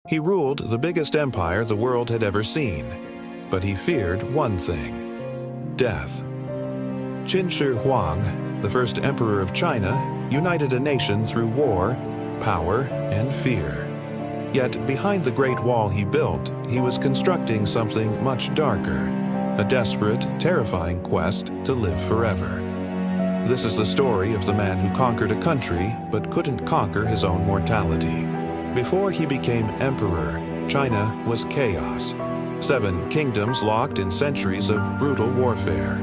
He ruled the biggest empire the world had ever seen, but he feared one thing: death. Qin Shi Huang, the first emperor of China, united a nation through war, power, and fear. Yet behind the great wall he built, he was constructing something much darker, a desperate, terrifying quest to live forever. This is the story of the man who conquered a country but couldn't conquer his own mortality. Before he became emperor, China was chaos. 7 kingdoms locked in centuries of brutal warfare.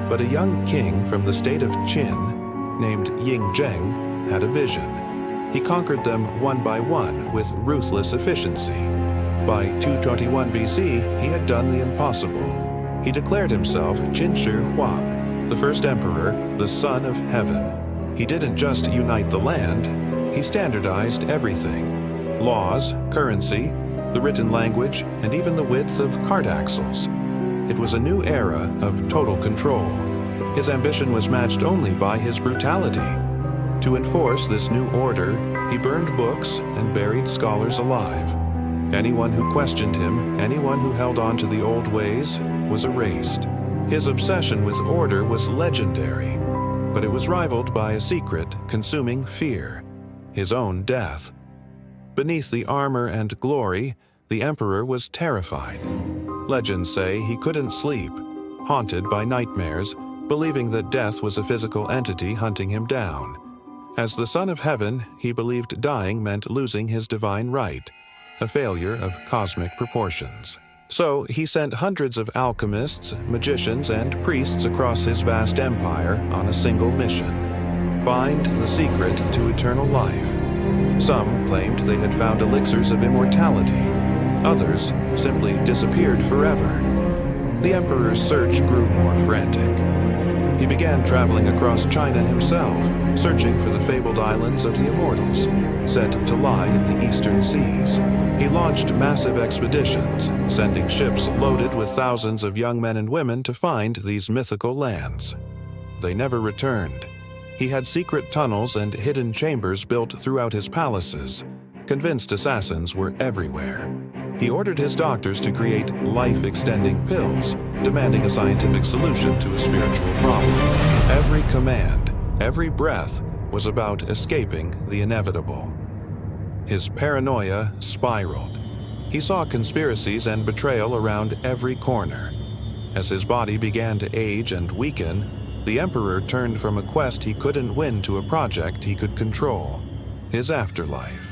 But a young king from the state of Qin, named Ying Zheng, had a vision. He conquered them one by one with ruthless efficiency. By 221 BC, he had done the impossible. He declared himself Qin Shi Huang, the first emperor, the son of heaven. He didn't just unite the land, he standardized everything: laws, currency, the written language, and even the width of cart axles. It was a new era of total control. His ambition was matched only by his brutality. To enforce this new order, he burned books and buried scholars alive. Anyone who questioned him, anyone who held on to the old ways, was erased. His obsession with order was legendary, but it was rivaled by a secret, consuming fear: his own death. Beneath the armor and glory, the emperor was terrified. Legends say he couldn't sleep, haunted by nightmares, believing that death was a physical entity hunting him down. As the Son of Heaven, he believed dying meant losing his divine right, a failure of cosmic proportions. So he sent hundreds of alchemists, magicians, and priests across his vast empire on a single mission: find the secret to eternal life. Some claimed they had found elixirs of immortality. Others simply disappeared forever. The emperor's search grew more frantic. He began traveling across China himself, searching for the fabled islands of the immortals, said to lie in the eastern seas. He launched massive expeditions, sending ships loaded with thousands of young men and women to find these mythical lands. They never returned. He had secret tunnels and hidden chambers built throughout his palaces. Convinced assassins were everywhere. He ordered his doctors to create life-extending pills, demanding a scientific solution to a spiritual problem. Every command, every breath was about escaping the inevitable. His paranoia spiraled. He saw conspiracies and betrayal around every corner. As his body began to age and weaken, the emperor turned from a quest he couldn't win to a project he could control: his afterlife.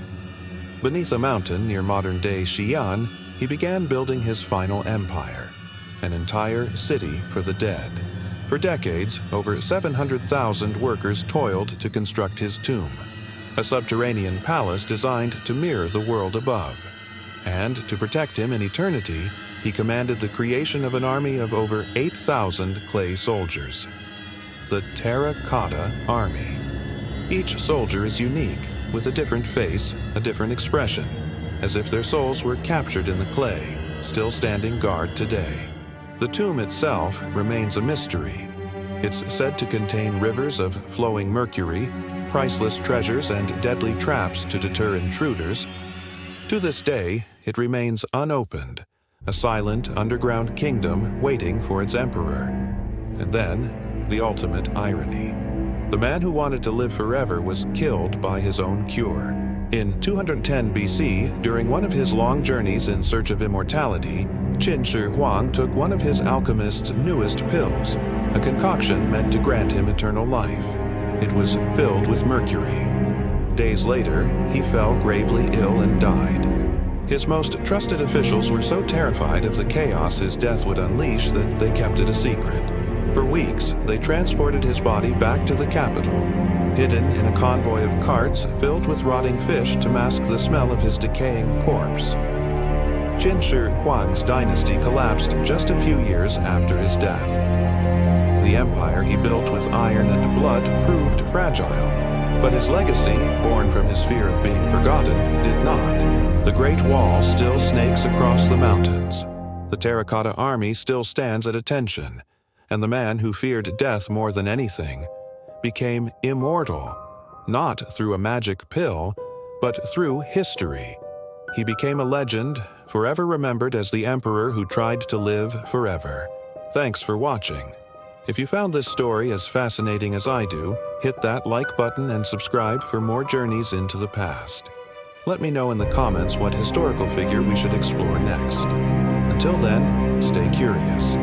Beneath a mountain near modern-day Xi'an, he began building his final empire, an entire city for the dead. For decades, over 700,000 workers toiled to construct his tomb, a subterranean palace designed to mirror the world above. And to protect him in eternity, he commanded the creation of an army of over 8,000 clay soldiers. The Terracotta Army. Each soldier is unique, with a different face, a different expression, as if their souls were captured in the clay, still standing guard today. The tomb itself remains a mystery. It's said to contain rivers of flowing mercury, priceless treasures, and deadly traps to deter intruders. To this day, it remains unopened, a silent underground kingdom waiting for its emperor. And then, the ultimate irony. The man who wanted to live forever was killed by his own cure. In 210 BC, during one of his long journeys in search of immortality, Qin Shi Huang took one of his alchemist's newest pills, a concoction meant to grant him eternal life. It was filled with mercury. Days later, he fell gravely ill and died. His most trusted officials were so terrified of the chaos his death would unleash that they kept it a secret. For weeks, they transported his body back to the capital, hidden in a convoy of carts filled with rotting fish to mask the smell of his decaying corpse. Qin Shi Huang's dynasty collapsed just a few years after his death. The empire he built with iron and blood proved fragile, but his legacy, born from his fear of being forgotten, did not. The Great Wall still snakes across the mountains. The Terracotta Army still stands at attention, and the man who feared death more than anything became immortal, not through a magic pill, but through history. He became a legend, forever remembered as the emperor who tried to live forever. Thanks for watching. If you found this story as fascinating as I do, hit that like button and subscribe for more journeys into the past. Let me know in the comments what historical figure we should explore next. Until then, stay curious.